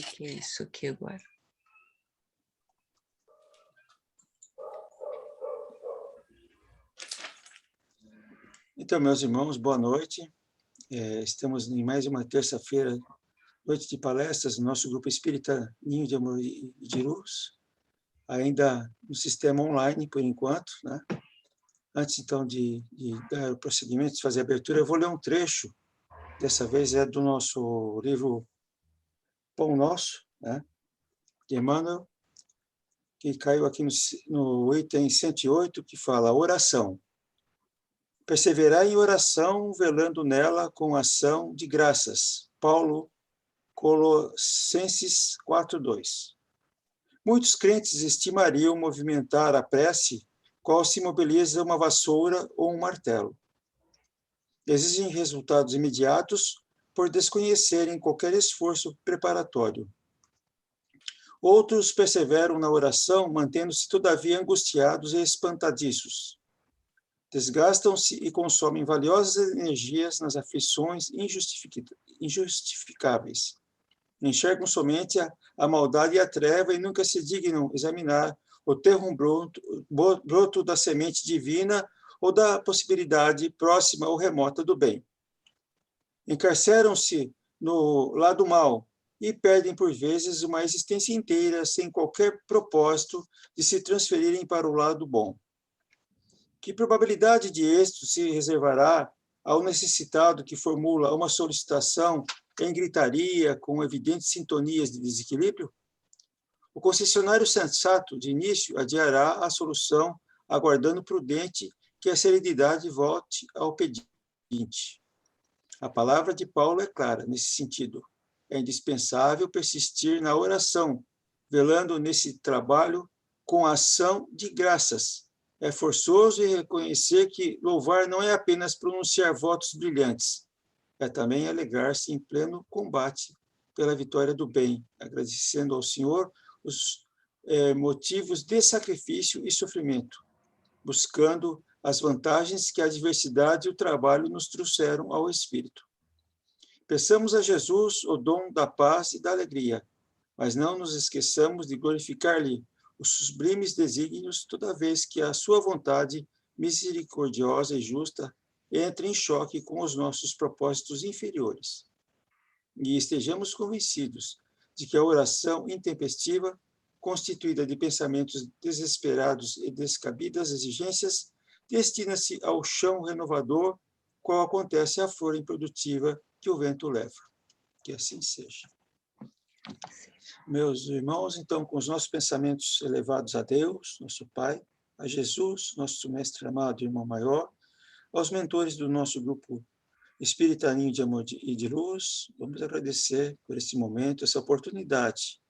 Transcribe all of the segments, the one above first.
que é isso aqui agora? Então, meus irmãos, boa noite. Estamos em mais uma terça-feira, noite de palestras, no nosso grupo espírita Ninho de Amor e de Luz, ainda no sistema online, por enquanto, né? Antes, então, de dar o procedimento, de fazer a abertura, eu vou ler um trecho, dessa vez é do nosso livro Pão Nosso, né? De Emmanuel, que caiu aqui no item 108, que fala oração. Perseverar em oração, velando nela com ação de graças. Paulo, Colossenses 4:2. Muitos crentes estimariam movimentar a prece qual se mobiliza uma vassoura ou um martelo. Exigem resultados imediatos por desconhecerem qualquer esforço preparatório. Outros perseveram na oração, mantendo-se todavia angustiados e espantadiços. Desgastam-se e consomem valiosas energias nas aflições injustificáveis. Enxergam somente a maldade e a treva e nunca se dignam examinar o terrum broto da semente divina ou da possibilidade próxima ou remota do bem. Encarceram-se no lado mal e perdem, por vezes, uma existência inteira sem qualquer propósito de se transferirem para o lado bom. Que probabilidade de êxito se reservará ao necessitado que formula uma solicitação em gritaria, com evidentes sintonias de desequilíbrio? O concessionário sensato, de início, adiará a solução, aguardando prudente que a serenidade volte ao pedinte. A palavra de Paulo é clara nesse sentido. É indispensável persistir na oração, velando nesse trabalho com ação de graças. É forçoso reconhecer que louvar não é apenas pronunciar votos brilhantes, é também alegrar-se em pleno combate pela vitória do bem, agradecendo ao Senhor os motivos de sacrifício e sofrimento, buscando as vantagens que a adversidade e o trabalho nos trouxeram ao espírito. Peçamos a Jesus o dom da paz e da alegria, mas não nos esqueçamos de glorificar-lhe os sublimes desígnios toda vez que a sua vontade misericordiosa e justa entra em choque com os nossos propósitos inferiores. E estejamos convencidos de que a oração intempestiva, constituída de pensamentos desesperados e descabidas exigências, destina-se ao chão renovador, qual acontece à flor improdutiva que o vento leva. Que assim seja. Meus irmãos, então, com os nossos pensamentos elevados a Deus, nosso Pai, a Jesus, nosso Mestre amado e Irmão Maior, aos mentores do nosso grupo Espírita Ninho de Amor e de Luz, vamos agradecer por esse momento, essa oportunidade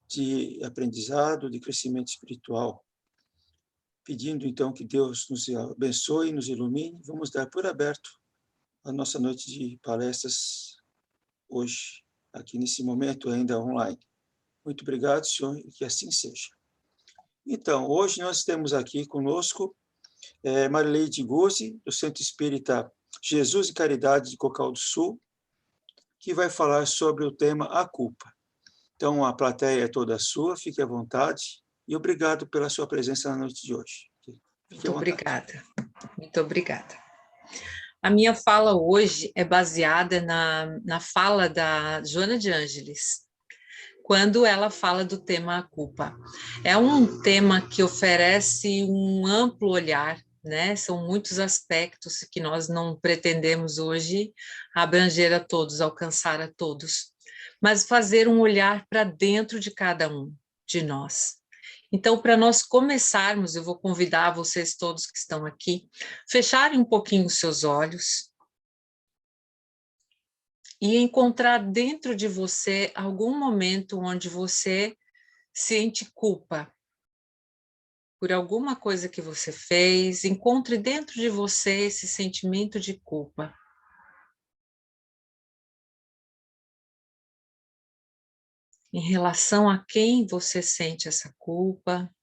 de aprendizado, de crescimento espiritual. Pedindo, então, que Deus nos abençoe e nos ilumine, vamos dar por aberto a nossa noite de palestras hoje, aqui nesse momento ainda online. Muito obrigado, senhor, e que assim seja. Então, hoje nós temos aqui conosco Marileide Guzzi, do Centro Espírita Jesus e Caridade de Cocal do Sul, que vai falar sobre o tema A Culpa. Então, a plateia é toda sua, fique à vontade, e obrigado pela sua presença na noite de hoje. Muito obrigada. Muito obrigada. A minha fala hoje é baseada na fala da Joana de Ângeles, quando ela fala do tema A Culpa. É um tema que oferece um amplo olhar, né? São muitos aspectos que nós não pretendemos hoje abranger a todos, alcançar a todos, mas fazer um olhar para dentro de cada um de nós. Então, para nós começarmos, eu vou convidar vocês todos que estão aqui, fecharem um pouquinho os seus olhos e encontrar dentro de você algum momento onde você sente culpa por alguma coisa que você fez. Encontre dentro de você esse sentimento de culpa. Em relação a quem você sente essa culpa.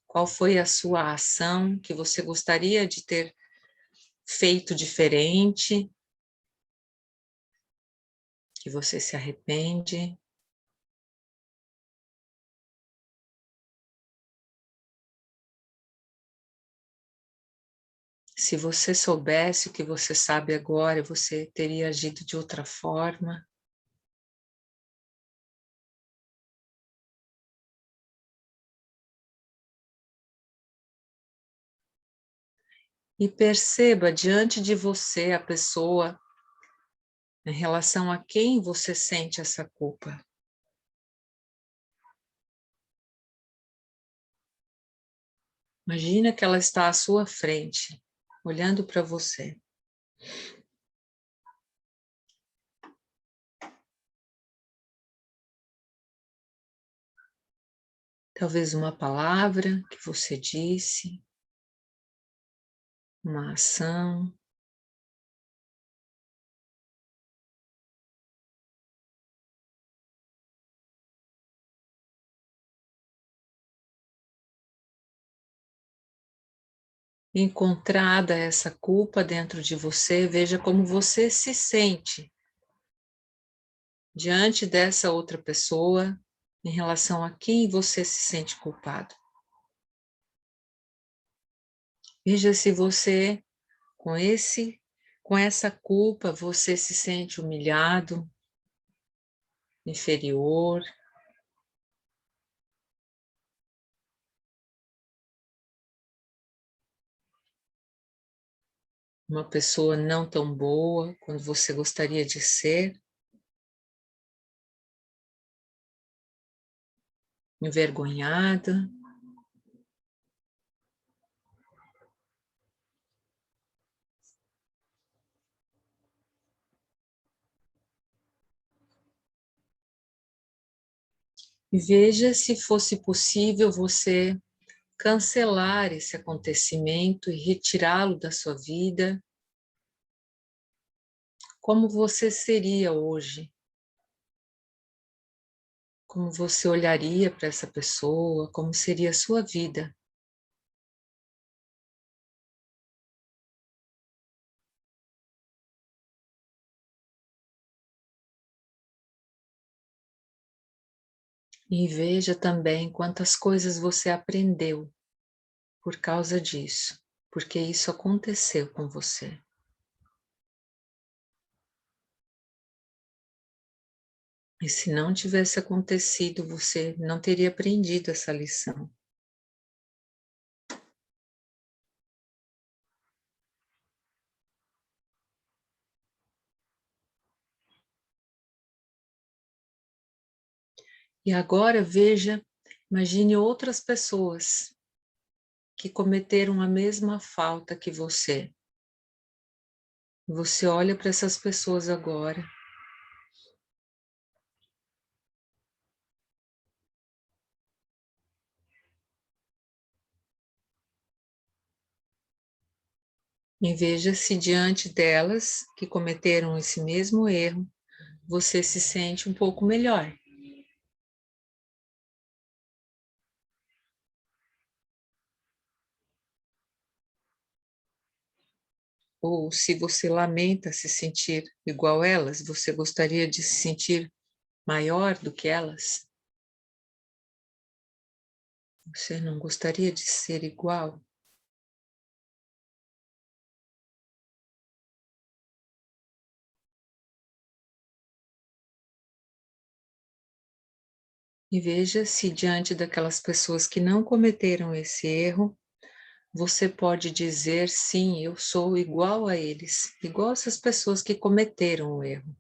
Qual foi a sua ação que você gostaria de ter feito diferente, que você se arrepende. Se você soubesse o que você sabe agora, você teria agido de outra forma. E perceba diante de você a pessoa em relação a quem você sente essa culpa. Imagina que ela está à sua frente, olhando para você. Talvez uma palavra que você disse, uma ação. Encontrada essa culpa dentro de você, veja como você se sente diante dessa outra pessoa em relação a quem você se sente culpado. Veja se você, com essa culpa, você se sente humilhado, inferior. Uma pessoa não tão boa quando você gostaria de ser, envergonhada. E veja se fosse possível você cancelar esse acontecimento e retirá-lo da sua vida. Como você seria hoje? Como você olharia para essa pessoa? Como seria a sua vida? E veja também quantas coisas você aprendeu por causa disso, porque isso aconteceu com você. E se não tivesse acontecido, você não teria aprendido essa lição. E agora veja, imagine outras pessoas que cometeram a mesma falta que você. Você olha para essas pessoas agora e veja se diante delas que cometeram esse mesmo erro, você se sente um pouco melhor. Ou se você lamenta se sentir igual elas, você gostaria de se sentir maior do que elas? Você não gostaria de ser igual? E veja se diante daquelas pessoas que não cometeram esse erro, você pode dizer, sim, eu sou igual a eles, igual essas pessoas que cometeram o erro.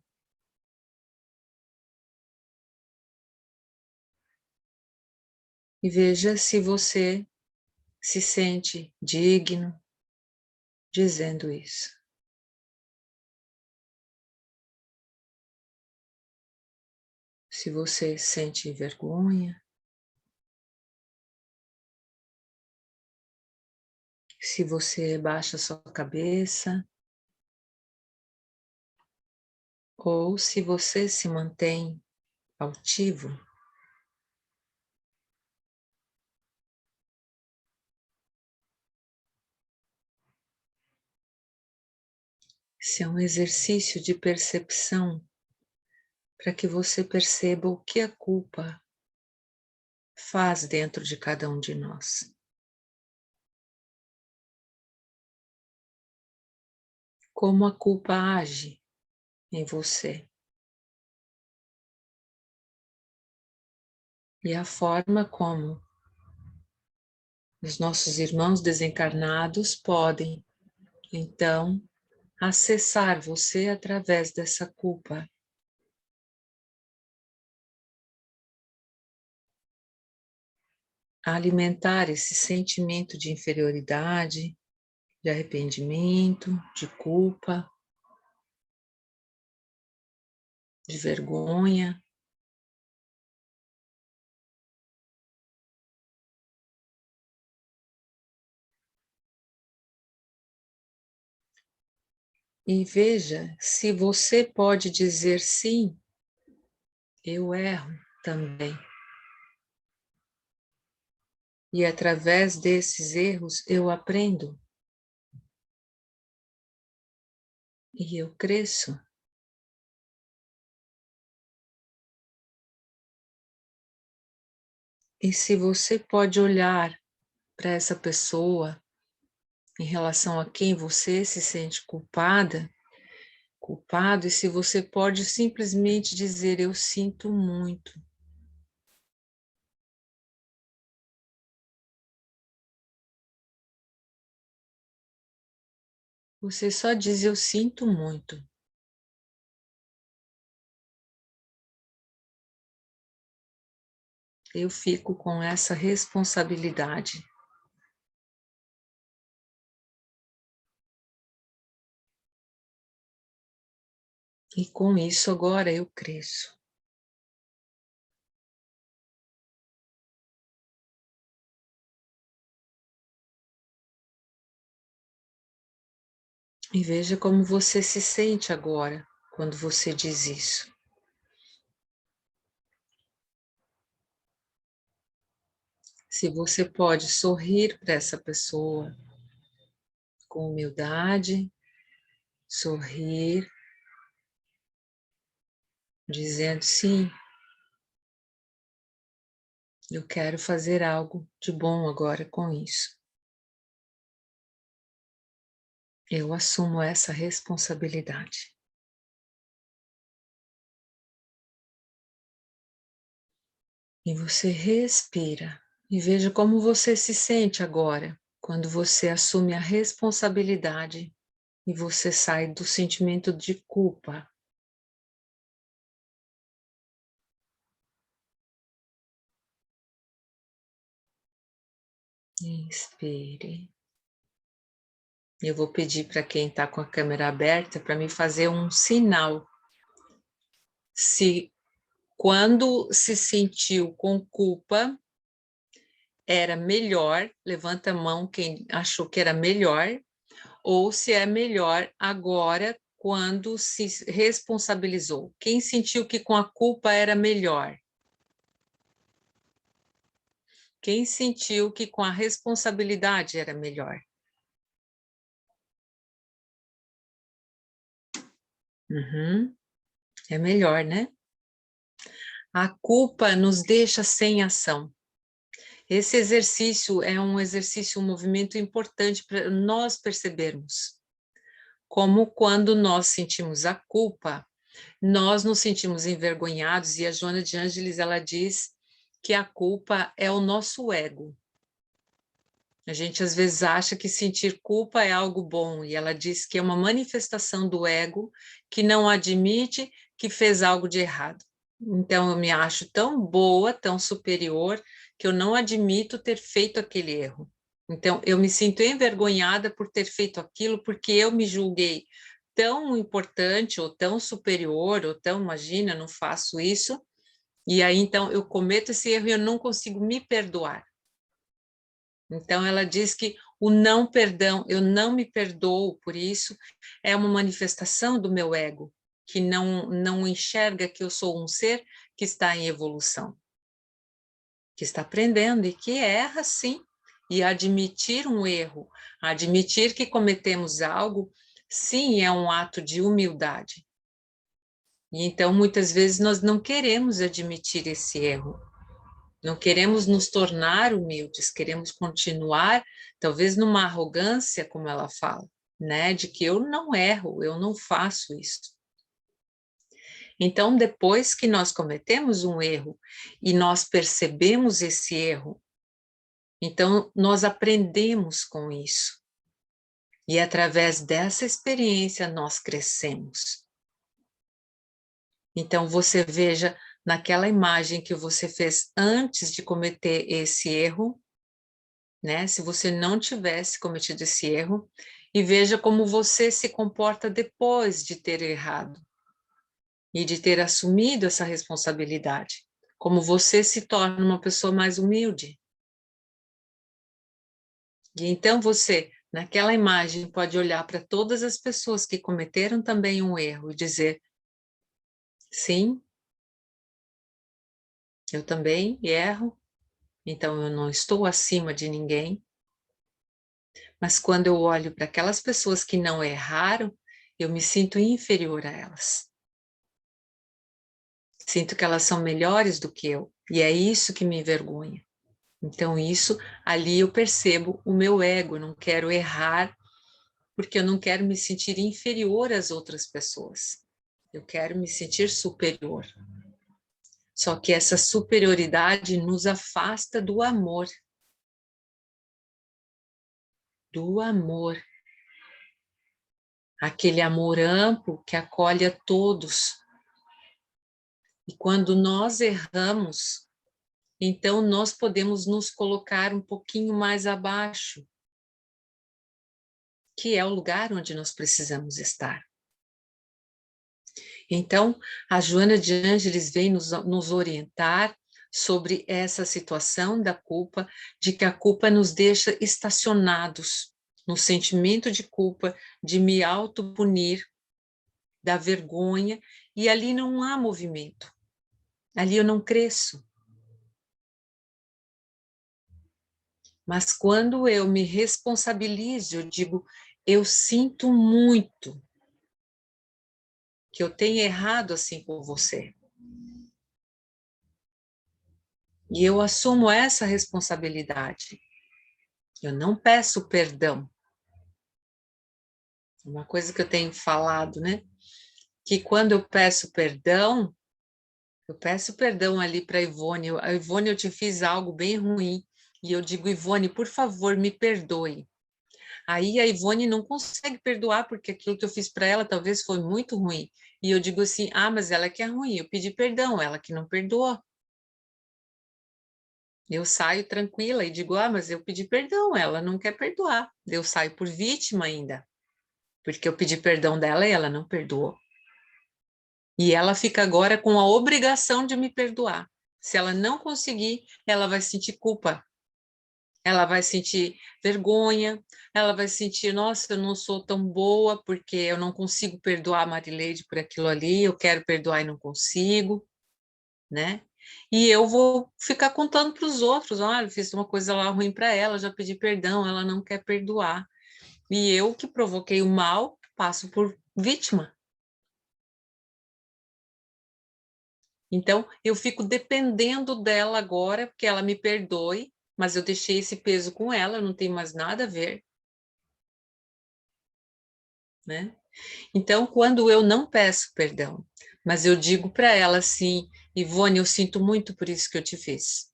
E veja se você se sente digno dizendo isso. Se você sente vergonha, se você baixa sua cabeça, ou se você se mantém altivo. Esse é um exercício de percepção para que você perceba o que a culpa faz dentro de cada um de nós. Como a culpa age em você. E a forma como os nossos irmãos desencarnados podem, então, acessar você através dessa culpa. Alimentar esse sentimento de inferioridade, de arrependimento, de culpa, de vergonha. E veja se você pode dizer sim, eu erro também. E através desses erros eu aprendo. E eu cresço. E se você pode olhar para essa pessoa em relação a quem você se sente culpado, e se você pode simplesmente dizer, eu sinto muito. Você só diz, eu sinto muito. Eu fico com essa responsabilidade. E com isso agora eu cresço. E veja como você se sente agora, quando você diz isso. Se você pode sorrir para essa pessoa com humildade, sorrir, dizendo sim, eu quero fazer algo de bom agora com isso. Eu assumo essa responsabilidade. E você respira e veja como você se sente agora, quando você assume a responsabilidade e você sai do sentimento de culpa. Inspire. Eu vou pedir para quem está com a câmera aberta para me fazer um sinal. Se quando se sentiu com culpa, era melhor, levanta a mão quem achou que era melhor, ou se é melhor agora quando se responsabilizou. Quem sentiu que com a culpa era melhor? Quem sentiu que com a responsabilidade era melhor? Uhum. É melhor, né? A culpa nos deixa sem ação. Esse exercício é um exercício, um movimento importante para nós percebermos. Como quando nós sentimos a culpa, nós nos sentimos envergonhados, e a Joana de Ângeles, ela diz que a culpa é o nosso ego. A gente às vezes acha que sentir culpa é algo bom, e ela diz que é uma manifestação do ego que não admite que fez algo de errado. Então eu me acho tão boa, tão superior, que eu não admito ter feito aquele erro. Então eu me sinto envergonhada por ter feito aquilo, porque eu me julguei tão importante, ou tão superior, ou tão, imagina, não faço isso, e aí então eu cometo esse erro e eu não consigo me perdoar. Então, ela diz que o não perdão, eu não me perdoo por isso, é uma manifestação do meu ego, que não enxerga que eu sou um ser que está em evolução, que está aprendendo e que erra sim. E admitir um erro, admitir que cometemos algo, sim, é um ato de humildade. E então, muitas vezes, nós não queremos admitir esse erro. Não queremos nos tornar humildes, queremos continuar, talvez numa arrogância, como ela fala, né? De que eu não erro, eu não faço isso. Então, depois que nós cometemos um erro e nós percebemos esse erro, então nós aprendemos com isso. E através dessa experiência nós crescemos. Então, você veja naquela imagem que você fez antes de cometer esse erro, né? Se você não tivesse cometido esse erro, e veja como você se comporta depois de ter errado e de ter assumido essa responsabilidade, como você se torna uma pessoa mais humilde. E então você, naquela imagem, pode olhar para todas as pessoas que cometeram também um erro e dizer: sim, eu também erro, então eu não estou acima de ninguém. Mas quando eu olho para aquelas pessoas que não erraram, eu me sinto inferior a elas. Sinto que elas são melhores do que eu, e é isso que me envergonha. Então, isso, ali eu percebo o meu ego, eu não quero errar, porque eu não quero me sentir inferior às outras pessoas. Eu quero me sentir superior. Só que essa superioridade nos afasta do amor. Do amor. Aquele amor amplo que acolhe a todos. E quando nós erramos, então nós podemos nos colocar um pouquinho mais abaixo, que é o lugar onde nós precisamos estar. Então, a Joana de Ângeles vem nos orientar sobre essa situação da culpa, de que a culpa nos deixa estacionados no sentimento de culpa, de me autopunir, da vergonha, e ali não há movimento, ali eu não cresço. Mas quando eu me responsabilizo, eu digo, eu sinto muito que eu tenho errado assim com você. E eu assumo essa responsabilidade. Eu não peço perdão. Uma coisa que eu tenho falado, né? Que quando eu peço perdão ali para a Ivone. Ivone, eu te fiz algo bem ruim. E eu digo, Ivone, por favor, me perdoe. Aí a Ivone não consegue perdoar, porque aquilo que eu fiz para ela talvez foi muito ruim. E eu digo assim, mas ela que é ruim, eu pedi perdão, ela que não perdoou. Eu saio tranquila e digo, mas eu pedi perdão, ela não quer perdoar. Eu saio por vítima ainda, porque eu pedi perdão dela e ela não perdoou. E ela fica agora com a obrigação de me perdoar. Se ela não conseguir, ela vai sentir culpa. Ela vai sentir vergonha, ela vai sentir, nossa, eu não sou tão boa porque eu não consigo perdoar a Marileide por aquilo ali, eu quero perdoar e não consigo, né? E eu vou ficar contando para os outros, olha, eu fiz uma coisa lá ruim para ela, já pedi perdão, ela não quer perdoar. E eu que provoquei o mal, passo por vítima. Então, eu fico dependendo dela agora, porque ela me perdoe, mas eu deixei esse peso com ela, não tem mais nada a ver, né? Então, quando eu não peço perdão, mas eu digo para ela assim, Ivone, eu sinto muito por isso que eu te fiz.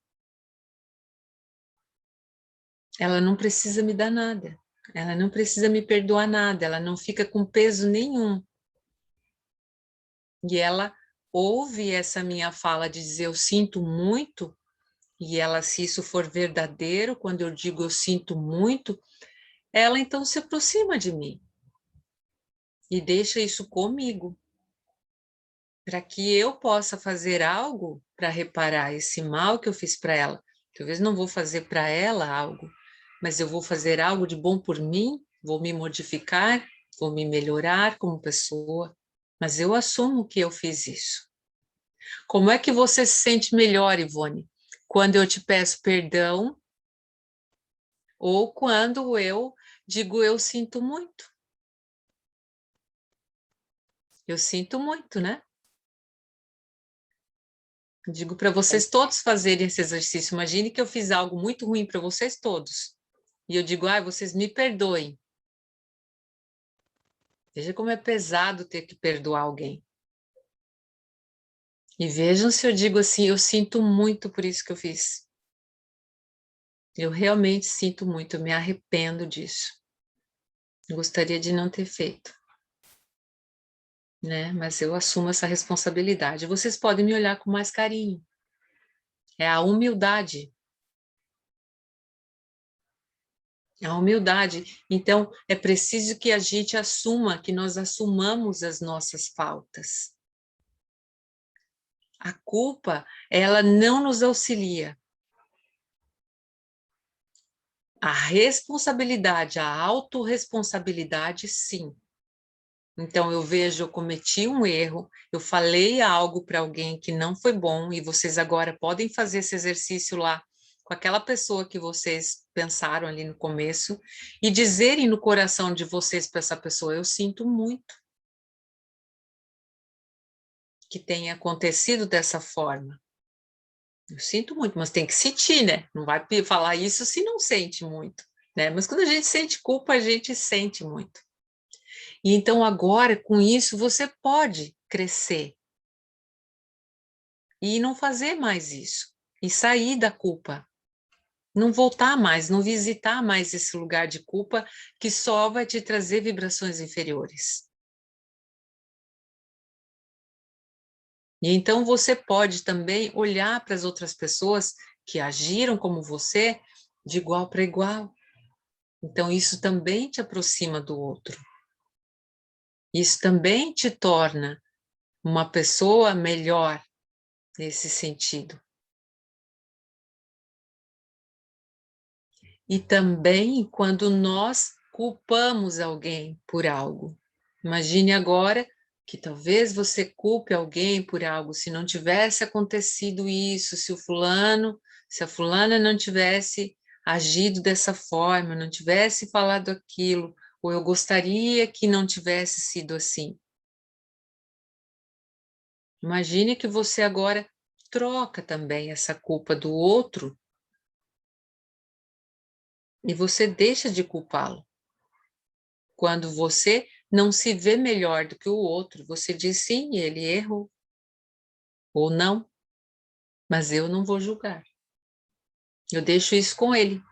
Ela não precisa me dar nada, ela não precisa me perdoar nada, ela não fica com peso nenhum. E ela ouve essa minha fala de dizer eu sinto muito, e ela, se isso for verdadeiro, quando eu digo eu sinto muito, ela então se aproxima de mim e deixa isso comigo, para que eu possa fazer algo para reparar esse mal que eu fiz para ela. Talvez não vou fazer para ela algo, mas eu vou fazer algo de bom por mim, vou me modificar, vou me melhorar como pessoa, mas eu assumo que eu fiz isso. Como é que você se sente melhor, Ivone? Quando eu te peço perdão ou quando eu digo eu sinto muito? Eu sinto muito, né? Digo para vocês todos fazerem esse exercício. Imagine que eu fiz algo muito ruim para vocês todos. E eu digo, vocês me perdoem. Veja como é pesado ter que perdoar alguém. E vejam se eu digo assim, eu sinto muito por isso que eu fiz. Eu realmente sinto muito, eu me arrependo disso. Eu gostaria de não ter feito. Né? Mas eu assumo essa responsabilidade. Vocês podem me olhar com mais carinho. É a humildade. É a humildade. Então, é preciso que a gente assuma, que nós assumamos as nossas faltas. A culpa, ela não nos auxilia. A responsabilidade, a autorresponsabilidade, sim. Então, eu vejo, eu cometi um erro, eu falei algo para alguém que não foi bom, e vocês agora podem fazer esse exercício lá com aquela pessoa que vocês pensaram ali no começo, e dizerem no coração de vocês para essa pessoa, eu sinto muito que tenha acontecido dessa forma. Eu sinto muito, mas tem que sentir, né? Não vai falar isso se não sente muito, né? Mas quando a gente sente culpa, a gente sente muito. E então agora, com isso, você pode crescer e não fazer mais isso, e sair da culpa, não voltar mais, não visitar mais esse lugar de culpa que só vai te trazer vibrações inferiores. E então você pode também olhar para as outras pessoas que agiram como você de igual para igual. Então isso também te aproxima do outro. Isso também te torna uma pessoa melhor nesse sentido. E também quando nós culpamos alguém por algo. Imagine agora que talvez você culpe alguém por algo, se não tivesse acontecido isso, se a fulana não tivesse agido dessa forma, não tivesse falado aquilo, ou eu gostaria que não tivesse sido assim. Imagine que você agora troca também essa culpa do outro e você deixa de culpá-lo. Quando você não se vê melhor do que o outro, você diz sim, ele errou, ou não, mas eu não vou julgar. Eu deixo isso com ele.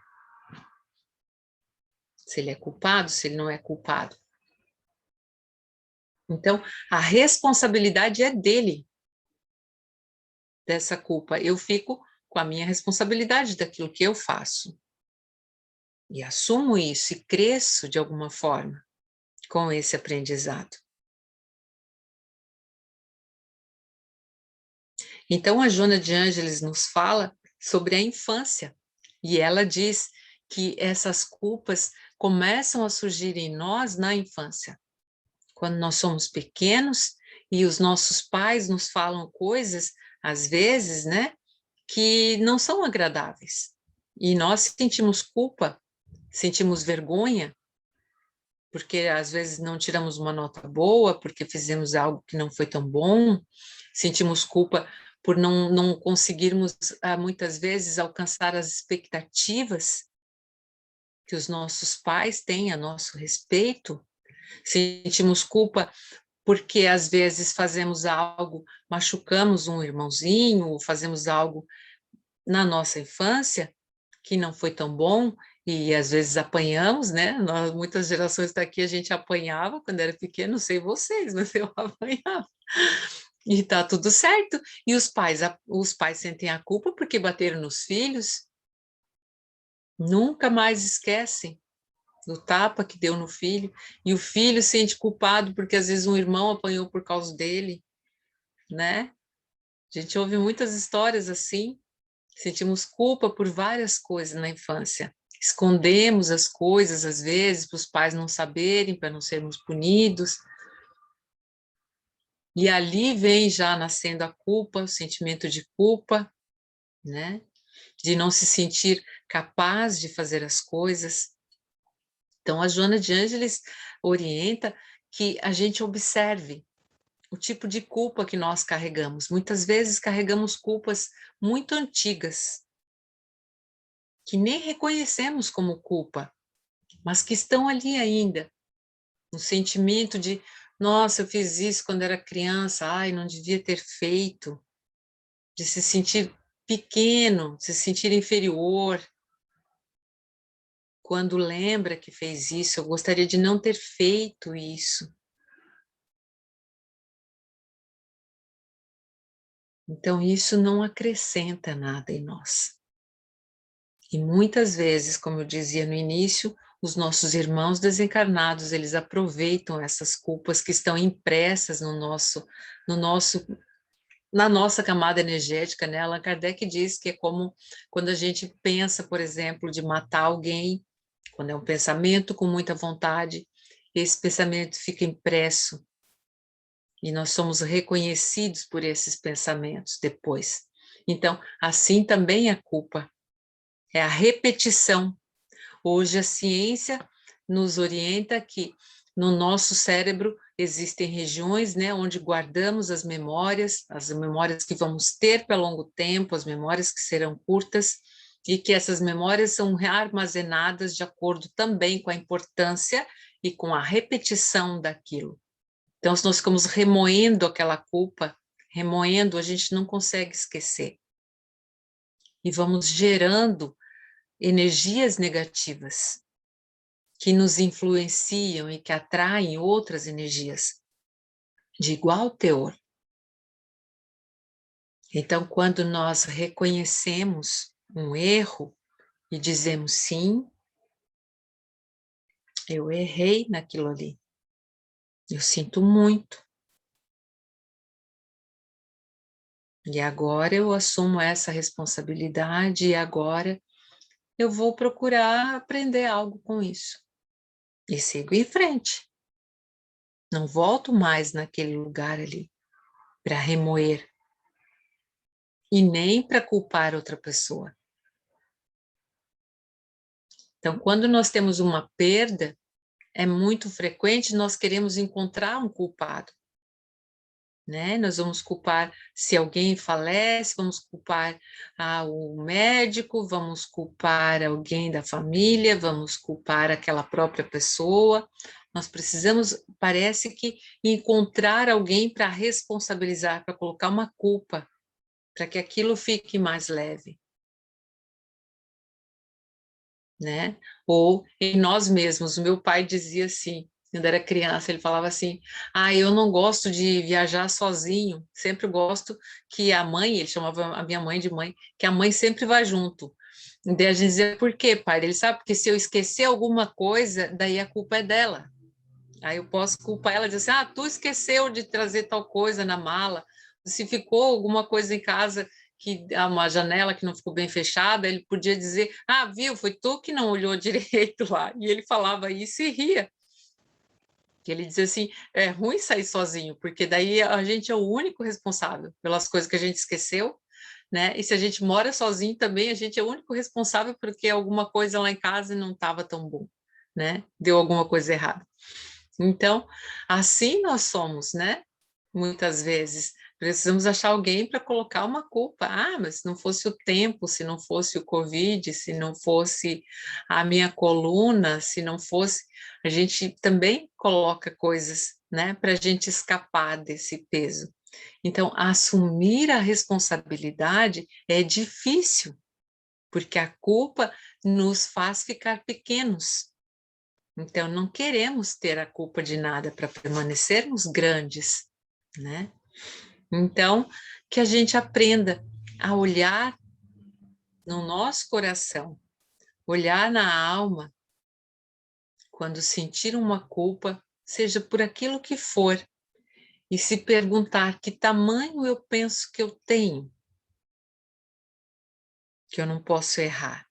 Se ele é culpado, se ele não é culpado. Então, a responsabilidade é dele, dessa culpa. Eu fico com a minha responsabilidade daquilo que eu faço. E assumo isso e cresço de alguma forma com esse aprendizado. Então, a Joana de Ângeles nos fala sobre a infância, e ela diz que essas culpas começam a surgir em nós na infância, quando nós somos pequenos e os nossos pais nos falam coisas, às vezes, né, que não são agradáveis. E nós sentimos culpa, sentimos vergonha, porque às vezes não tiramos uma nota boa, porque fizemos algo que não foi tão bom, sentimos culpa por não conseguirmos, muitas vezes, alcançar as expectativas que os nossos pais têm a nosso respeito, sentimos culpa porque às vezes fazemos algo, machucamos um irmãozinho, ou fazemos algo na nossa infância que não foi tão bom, e às vezes apanhamos, né? Nós, muitas gerações daqui a gente apanhava quando era pequeno, não sei vocês, mas eu apanhava. E tá tudo certo. E os pais sentem a culpa porque bateram nos filhos, nunca mais esquecem do tapa que deu no filho, e o filho sente culpado porque às vezes um irmão apanhou por causa dele, né? A gente ouve muitas histórias assim, sentimos culpa por várias coisas na infância. Escondemos as coisas, às vezes, para os pais não saberem, para não sermos punidos. E ali vem já nascendo a culpa, o sentimento de culpa, né? De não se sentir capaz de fazer as coisas. Então, a Joana de Ângeles orienta que a gente observe o tipo de culpa que nós carregamos. Muitas vezes carregamos culpas muito antigas, que nem reconhecemos como culpa, mas que estão ali ainda. Um sentimento de, nossa, eu fiz isso quando era criança, ai, não devia ter feito, de se sentir pequeno, de se sentir inferior. Quando lembra que fez isso, eu gostaria de não ter feito isso. Então, isso não acrescenta nada em nós. E muitas vezes, como eu dizia no início, os nossos irmãos desencarnados, eles aproveitam essas culpas que estão impressas no nosso, na nossa camada energética, né? Allan Kardec diz que é como quando a gente pensa, por exemplo, de matar alguém, quando é um pensamento com muita vontade, esse pensamento fica impresso e nós somos reconhecidos por esses pensamentos depois. Então, assim também a culpa é a repetição. Hoje a ciência nos orienta que no nosso cérebro existem regiões, né, onde guardamos as memórias que vamos ter para longo tempo, as memórias que serão curtas, e que essas memórias são armazenadas de acordo também com a importância e com a repetição daquilo. Então, se nós ficamos remoendo aquela culpa, remoendo, a gente não consegue esquecer. E vamos gerando energias negativas que nos influenciam e que atraem outras energias de igual teor. Então, quando nós reconhecemos um erro e dizemos sim, eu errei naquilo ali, eu sinto muito. E agora eu assumo essa responsabilidade e agora eu vou procurar aprender algo com isso. E sigo em frente. Não volto mais naquele lugar ali para remoer e nem para culpar outra pessoa. Então, quando nós temos uma perda, é muito frequente nós queremos encontrar um culpado, né? Nós vamos culpar se alguém falece, vamos culpar o médico, vamos culpar alguém da família, vamos culpar aquela própria pessoa. Nós precisamos, parece que, encontrar alguém para responsabilizar, para colocar uma culpa, para que aquilo fique mais leve, né? Ou em nós mesmos. O meu pai dizia assim, quando era criança, ele falava assim: eu não gosto de viajar sozinho, sempre gosto que a mãe, ele chamava a minha mãe de mãe, que a mãe sempre vá junto. E daí a gente dizia: por quê, pai? Ele sabe, porque se eu esquecer alguma coisa, daí a culpa é dela. Aí eu posso culpar ela, dizer assim: tu esqueceu de trazer tal coisa na mala, se ficou alguma coisa em casa, que uma janela que não ficou bem fechada, ele podia dizer: viu, foi tu que não olhou direito lá. E ele falava isso e ria. Que ele dizia assim: é ruim sair sozinho, porque daí a gente é o único responsável pelas coisas que a gente esqueceu, né? E se a gente mora sozinho também, a gente é o único responsável porque alguma coisa lá em casa não estava tão bom, né? Deu alguma coisa errada. Então, assim nós somos, né? Muitas vezes precisamos achar alguém para colocar uma culpa. Mas se não fosse o tempo, se não fosse o Covid, se não fosse a minha coluna, se não fosse. A gente também coloca coisas, né, para a gente escapar desse peso. Então, assumir a responsabilidade é difícil, porque a culpa nos faz ficar pequenos. Então, não queremos ter a culpa de nada para permanecermos grandes, né? Então, que a gente aprenda a olhar no nosso coração, olhar na alma, quando sentir uma culpa, seja por aquilo que for, e se perguntar que tamanho eu penso que eu tenho, que eu não posso errar.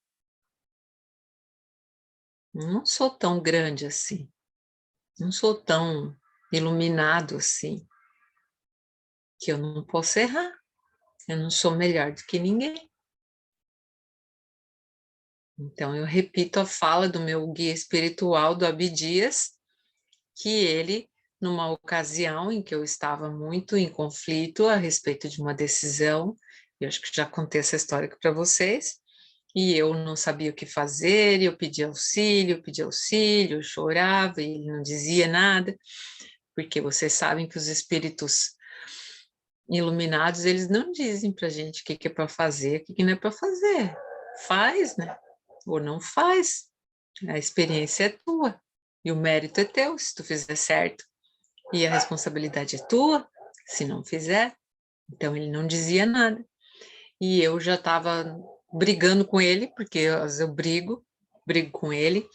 Não sou tão grande assim, não sou tão iluminado assim, que eu não posso errar. Eu não sou melhor do que ninguém. Então, eu repito a fala do meu guia espiritual, do Abdias, que ele numa ocasião em que eu estava muito em conflito a respeito de uma decisão. Eu acho que já contei essa história aqui para vocês. E eu não sabia o que fazer, e eu pedia auxílio, eu chorava, e ele não dizia nada, porque vocês sabem que os espíritos iluminados, eles não dizem para a gente o que que é para fazer, o que que não é para fazer. Faz, né? Ou não faz. A experiência é tua, e o mérito é teu, se tu fizer certo. E a responsabilidade é tua, se não fizer. Então, ele não dizia nada. E eu já estava brigando com ele, porque às vezes eu brigo com ele,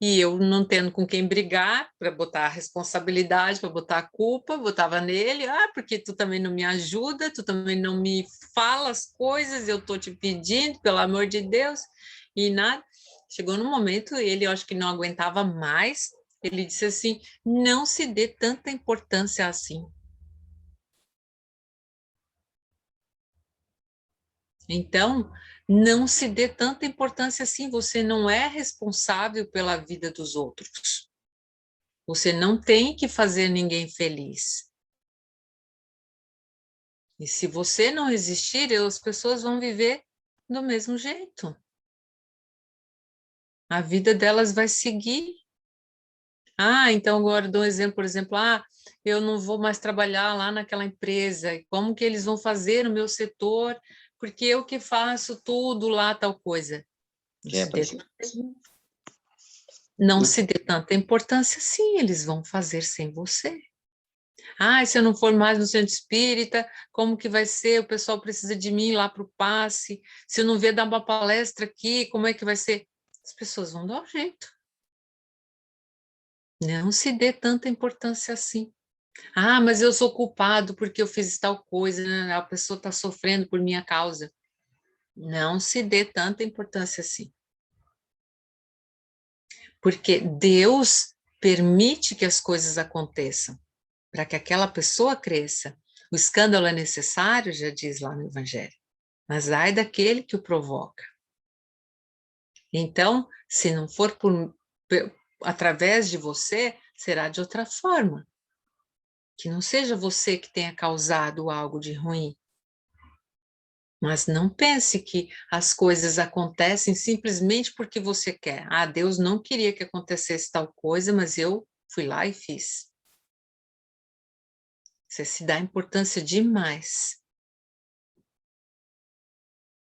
e eu não tendo com quem brigar, para botar a responsabilidade, para botar a culpa, botava nele, porque tu também não me ajuda, tu também não me fala as coisas, eu estou te pedindo, pelo amor de Deus, e nada. Chegou num momento, ele, eu acho que não aguentava mais, ele disse assim, não se dê tanta importância assim. Então, não se dê tanta importância assim, você não é responsável pela vida dos outros. Você não tem que fazer ninguém feliz. E se você não existir, as pessoas vão viver do mesmo jeito. A vida delas vai seguir. Então agora eu dou um exemplo, por exemplo, eu não vou mais trabalhar lá naquela empresa. E como que eles vão fazer no meu setor? Porque eu que faço tudo lá, tal coisa. Não se dê tanta importância, sim, eles vão fazer sem você. Se eu não for mais no centro espírita, como que vai ser? O pessoal precisa de mim lá para o passe. Se eu não vier dar uma palestra aqui, como é que vai ser? As pessoas vão dar um jeito. Não se dê tanta importância assim. Mas eu sou culpado porque eu fiz tal coisa, né? A pessoa está sofrendo por minha causa. Não se dê tanta importância assim. Porque Deus permite que as coisas aconteçam para que aquela pessoa cresça. O escândalo é necessário, já diz lá no Evangelho, mas ai daquele que o provoca. Então, se não for através de você, será de outra forma. Que não seja você que tenha causado algo de ruim. Mas não pense que as coisas acontecem simplesmente porque você quer. Deus não queria que acontecesse tal coisa, mas eu fui lá e fiz. Você se dá importância demais.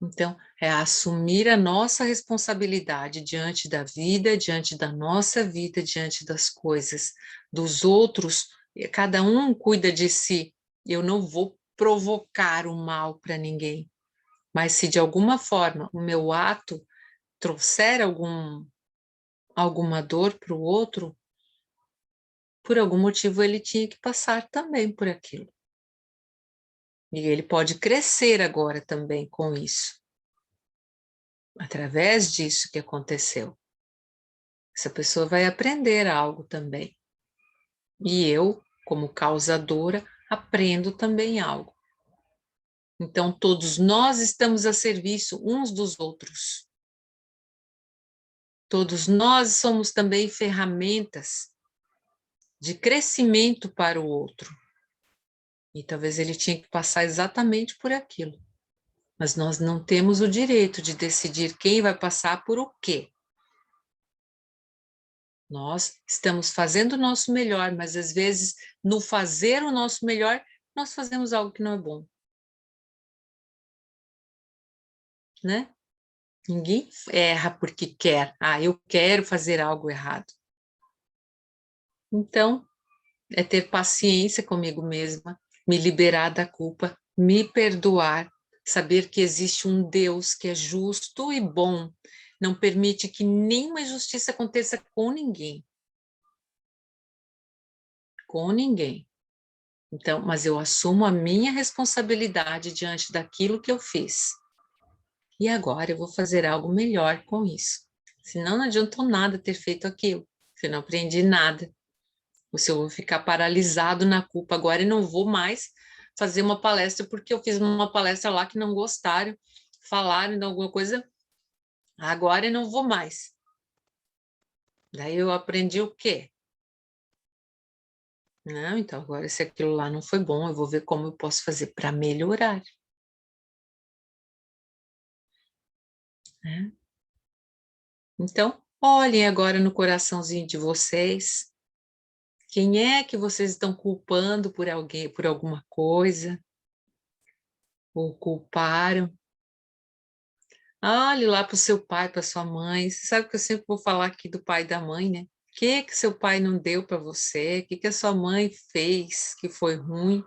Então, é assumir a nossa responsabilidade diante da vida, diante da nossa vida, diante das coisas dos outros. Cada um cuida de si. Eu não vou provocar o mal para ninguém. Mas se de alguma forma o meu ato trouxer alguma dor para o outro, por algum motivo ele tinha que passar também por aquilo. E ele pode crescer agora também com isso, através disso que aconteceu. Essa pessoa vai aprender algo também. E eu, como causadora, aprendo também algo. Então, todos nós estamos a serviço uns dos outros. Todos nós somos também ferramentas de crescimento para o outro. E talvez ele tinha que passar exatamente por aquilo. Mas nós não temos o direito de decidir quem vai passar por o quê. Nós estamos fazendo o nosso melhor, mas às vezes, no fazer o nosso melhor, nós fazemos algo que não é bom. Né? Ninguém erra porque quer. Eu quero fazer algo errado. Então, é ter paciência comigo mesma, me liberar da culpa, me perdoar, saber que existe um Deus que é justo e bom, não permite que nenhuma injustiça aconteça com ninguém. Com ninguém. Então, mas eu assumo a minha responsabilidade diante daquilo que eu fiz. E agora eu vou fazer algo melhor com isso. Senão não adiantou nada ter feito aquilo. Se eu não aprendi nada. Ou se eu vou ficar paralisado na culpa agora e não vou mais fazer uma palestra porque eu fiz uma palestra lá que não gostaram, falaram de alguma coisa, agora eu não vou mais. Daí eu aprendi o quê? Não, então agora se aquilo lá não foi bom, eu vou ver como eu posso fazer para melhorar, né? Então, olhem agora no coraçãozinho de vocês, quem é que vocês estão culpando por alguém, por alguma coisa, ou culparam? Olhe lá para o seu pai, para sua mãe. Você sabe que eu sempre vou falar aqui do pai e da mãe, né? O que seu pai não deu para você? O que a sua mãe fez que foi ruim?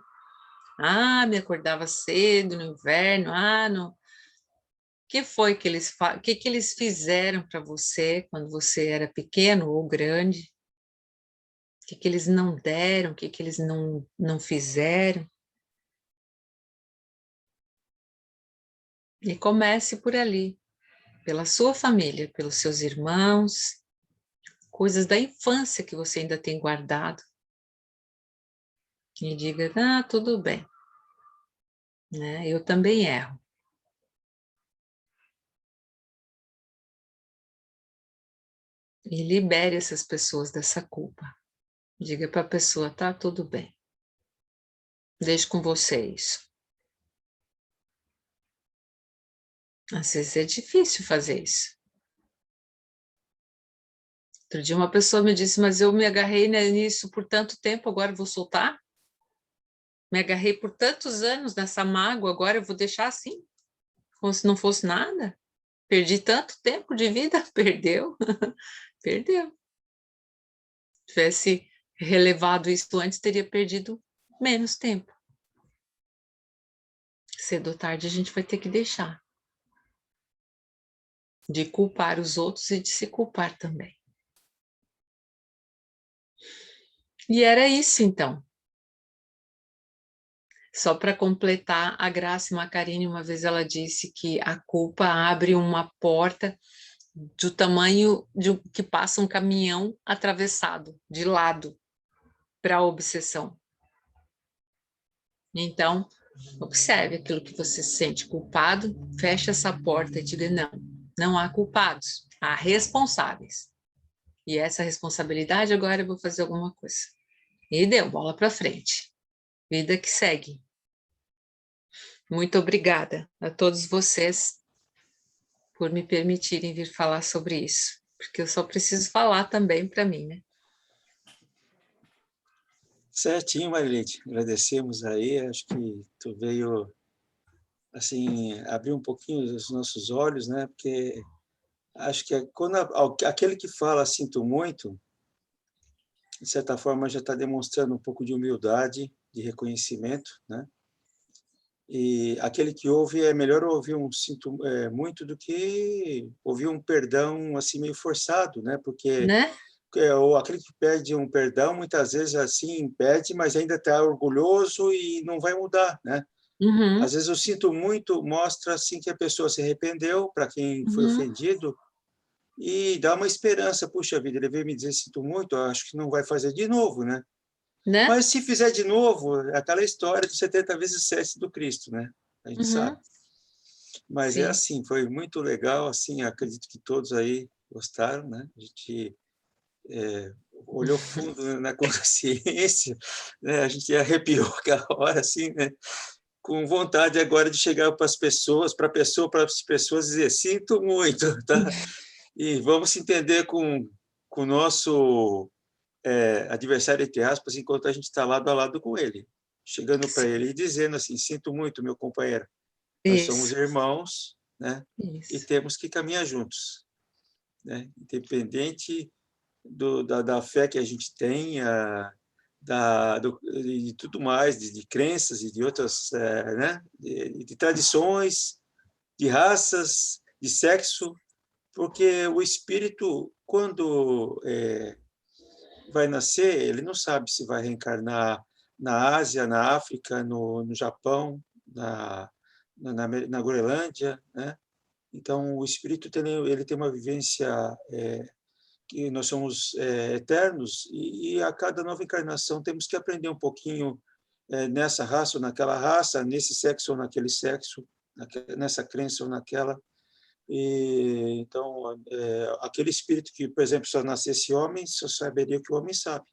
Ah, me acordava cedo no inverno. Ah, não. O que foi que que eles fizeram para você quando você era pequeno ou grande? O que eles não deram? O que eles não fizeram? E comece por ali, pela sua família, pelos seus irmãos, coisas da infância que você ainda tem guardado. E diga, ah, tudo bem, né? Eu também erro. E libere essas pessoas dessa culpa. Diga para a pessoa, tá tudo bem. Deixo com vocês. Às vezes é difícil fazer isso. Outro dia uma pessoa me disse, mas eu me agarrei nisso por tanto tempo, agora eu vou soltar? Me agarrei por tantos anos nessa mágoa, agora eu vou deixar assim, como se não fosse nada? Perdi tanto tempo de vida? Perdeu? Perdeu. Se tivesse relevado isso antes, teria perdido menos tempo. Cedo ou tarde a gente vai ter que deixar de culpar os outros e de se culpar também. E era isso então. Só para completar, a Graça Macarini, uma vez ela disse que a culpa abre uma porta do tamanho de que passa um caminhão atravessado de lado para a obsessão. Então, observe aquilo que você se sente culpado, feche essa porta e diga não, não há culpados, há responsáveis. E essa responsabilidade agora eu vou fazer alguma coisa. E deu, bola para frente. Vida que segue. Muito obrigada a todos vocês por me permitirem vir falar sobre isso, porque eu só preciso falar também para mim, né? Certinho, Marilete. Agradecemos aí. Acho que tu veio assim abrir um pouquinho os nossos olhos, né? Porque acho que quando aquele que fala sinto muito, de certa forma já está demonstrando um pouco de humildade, de reconhecimento, né? E aquele que ouve é melhor ouvir um sinto muito do que ouvir um perdão assim meio forçado, né? Porque Né? ou aquele que pede um perdão muitas vezes assim pede, mas ainda está orgulhoso e não vai mudar, né? Uhum, Às vezes eu sinto muito mostra assim que a pessoa se arrependeu para quem foi uhum, ofendido e dá uma esperança, puxa vida, ele veio me dizer sinto muito, acho que não vai fazer de novo, né? né? Mas se fizer de novo, é aquela história de 70 vezes 7 do Cristo, né? A gente sabe. Uhum, Mas é sim. assim, foi muito legal, assim, acredito que todos aí gostaram, né? A gente olhou fundo na consciência, né? A gente arrepiou aquela hora, assim, né? Com vontade agora de chegar para as pessoas, para as pessoas dizer, sinto muito, tá? E vamos se entender com o nosso adversário, entre aspas, enquanto a gente está lado a lado com ele, chegando para Sim. ele e dizendo assim, sinto muito, meu companheiro, nós somos Isso, irmãos, né? E isso. temos que caminhar juntos, né? Independente da fé que a gente tem, de tudo mais, de crenças e de outras, né? De tradições, de raças, de sexo, porque o espírito, quando vai nascer, ele não sabe se vai reencarnar na Ásia, na África, no Japão, na Groenlândia, né? Então, o espírito ele tem uma vivência que nós somos eternos e a cada nova encarnação temos que aprender um pouquinho nessa raça ou naquela raça, nesse sexo ou naquele sexo, nessa crença ou naquela. E, então, aquele espírito que, por exemplo, só nascesse homem, só saberia o que o homem sabe.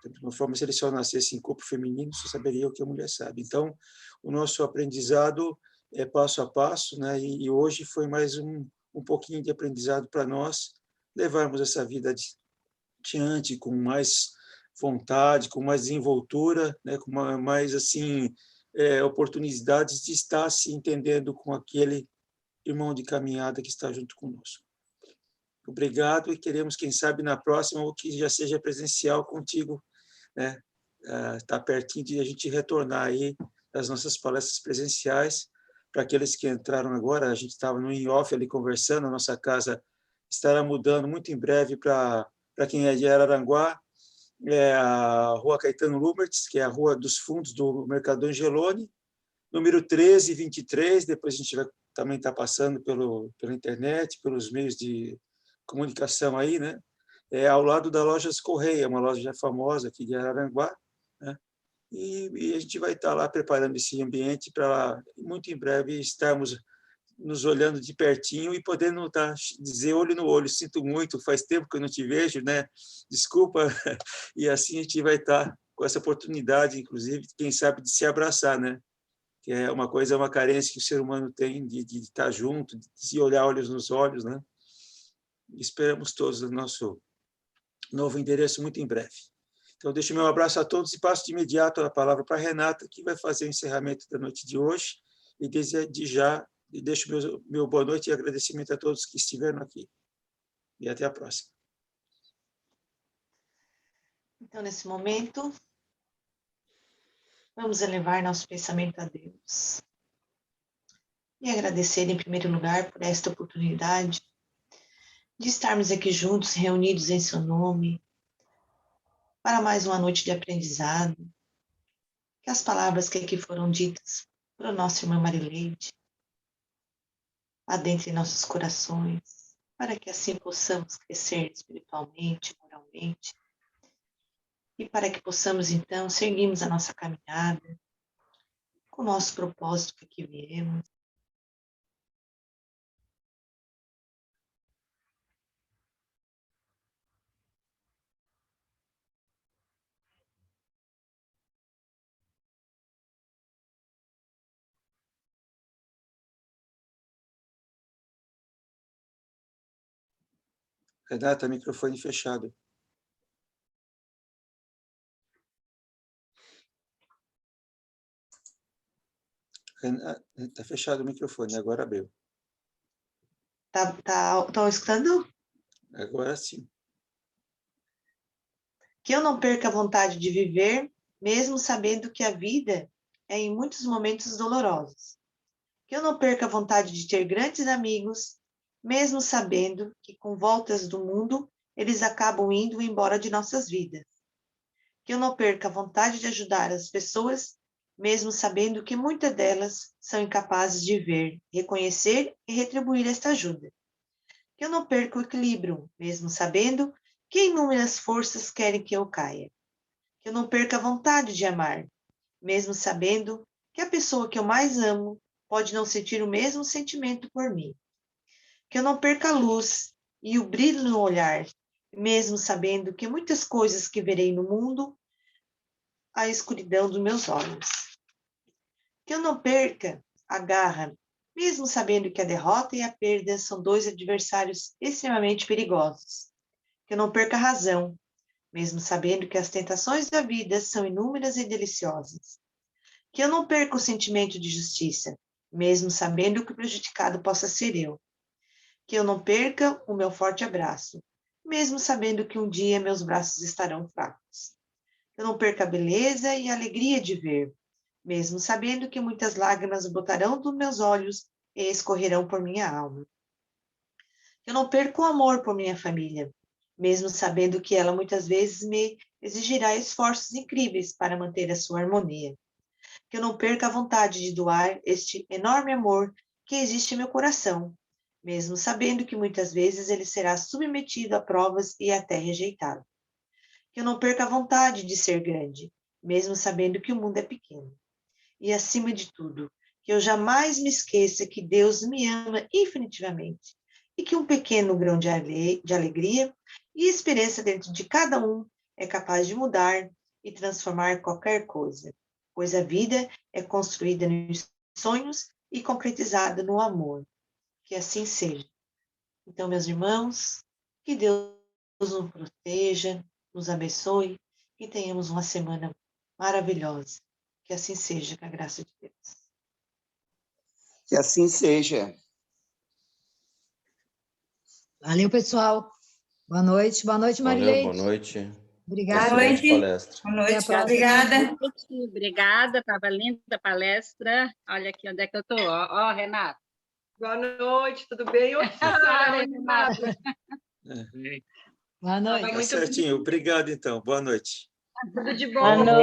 Da mesma forma, se ele só nascesse em corpo feminino, só saberia o que a mulher sabe. Então, o nosso aprendizado é passo a passo, né? E hoje foi mais um pouquinho de aprendizado para nós levarmos essa vida adiante com mais vontade, com mais desenvoltura, né? Com mais assim oportunidades de estar se entendendo com aquele irmão de caminhada que está junto conosco. Obrigado, e queremos, quem sabe, na próxima, ou que já seja presencial contigo, né? Está pertinho de a gente retornar aí das nossas palestras presenciais. Para aqueles que entraram agora, a gente estava no in-off ali conversando, a nossa casa estará mudando muito em breve para quem é de Araranguá, a Rua Caetano Lumertz, que é a Rua dos Fundos do Mercado Angeloni, número 1323, depois a gente vai também estar passando pela internet, pelos meios de comunicação aí, né? Ao lado da Lojas Correia, uma loja famosa aqui de Araranguá, né? E a gente vai estar lá preparando esse ambiente para, muito em breve, estarmos nos olhando de pertinho e podendo dizer olho no olho, sinto muito, faz tempo que eu não te vejo, né? Desculpa. E assim a gente vai estar com essa oportunidade, inclusive, quem sabe, de se abraçar, né? Que é uma carência que o ser humano tem de estar junto, de se olhar olhos nos olhos, né? Esperamos todos o nosso novo endereço muito em breve. Então, deixo meu abraço a todos e passo de imediato a palavra para a Renata, que vai fazer o encerramento da noite de hoje, e desde já deixo meu boa noite e agradecimento a todos que estiveram aqui. E até a próxima. Então, nesse momento, vamos elevar nosso pensamento a Deus e agradecer, em primeiro lugar, por esta oportunidade de estarmos aqui juntos, reunidos em seu nome, para mais uma noite de aprendizado. Que as palavras que aqui foram ditas para o nosso irmão Marileide adentrem nossos corações, para que assim possamos crescer espiritualmente, moralmente, e para que possamos, então, seguirmos a nossa caminhada com o nosso propósito que aqui viemos. Renata, microfone fechado. Está fechado o microfone, agora abriu. Estão escutando? Agora sim. Que eu não perca a vontade de viver, mesmo sabendo que a vida é em muitos momentos dolorosos. Que eu não perca a vontade de ter grandes amigos, mesmo sabendo que com voltas do mundo, eles acabam indo embora de nossas vidas. Que eu não perca a vontade de ajudar as pessoas, mesmo sabendo que muitas delas são incapazes de ver, reconhecer e retribuir esta ajuda. Que eu não perca o equilíbrio, mesmo sabendo que inúmeras forças querem que eu caia. Que eu não perca a vontade de amar, mesmo sabendo que a pessoa que eu mais amo pode não sentir o mesmo sentimento por mim. Que eu não perca a luz e o brilho no olhar, mesmo sabendo que muitas coisas que verei no mundo, a escuridão dos meus olhos. Que eu não perca a garra, mesmo sabendo que a derrota e a perda são dois adversários extremamente perigosos. Que eu não perca a razão, mesmo sabendo que as tentações da vida são inúmeras e deliciosas. Que eu não perca o sentimento de justiça, mesmo sabendo que o prejudicado possa ser eu. Que eu não perca o meu forte abraço, mesmo sabendo que um dia meus braços estarão fracos. Que eu não perca a beleza e a alegria de ver, mesmo sabendo que muitas lágrimas brotarão dos meus olhos e escorrerão por minha alma. Que eu não perca o amor por minha família, mesmo sabendo que ela muitas vezes me exigirá esforços incríveis para manter a sua harmonia. Que eu não perca a vontade de doar este enorme amor que existe em meu coração, mesmo sabendo que muitas vezes ele será submetido a provas e até rejeitado. Que eu não perca a vontade de ser grande, mesmo sabendo que o mundo é pequeno. E, acima de tudo, que eu jamais me esqueça que Deus me ama infinitivamente e que um pequeno grão de alegria e esperança dentro de cada um é capaz de mudar e transformar qualquer coisa, pois a vida é construída nos sonhos e concretizada no amor. Que assim seja. Então, meus irmãos, que Deus nos proteja, nos abençoe e tenhamos uma semana maravilhosa. Que assim seja, com a graça de Deus. Que assim seja. Valeu, pessoal. Boa noite, Valeu, Marileide. boa noite. Obrigada. Boa Excelente noite. palestra. Boa Até a noite, próxima. obrigada. Obrigada, estava linda a palestra. Olha aqui onde é que eu estou. Ó, Renato. Boa noite, tudo bem? Oi, Renato. Boa noite. Tá certinho. Obrigado, então. Boa noite. tudo de bom. Boa noite.